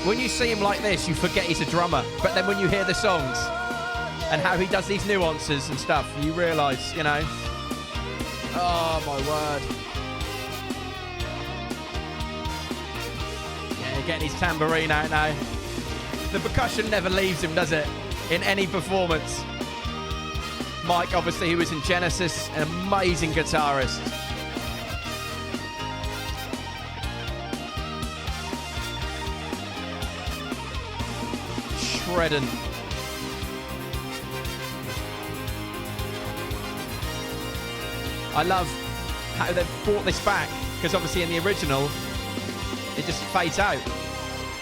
when you see him like this, you forget he's a drummer. But then when you hear the songs and how he does these nuances and stuff, you realise, you know. Oh, my word. Yeah, getting his tambourine out now. The percussion never leaves him, does it? In any performance. Mike, obviously, who was in Genesis, an amazing guitarist. Shredding. I love how they've brought this back, because obviously in the original, it just fades out.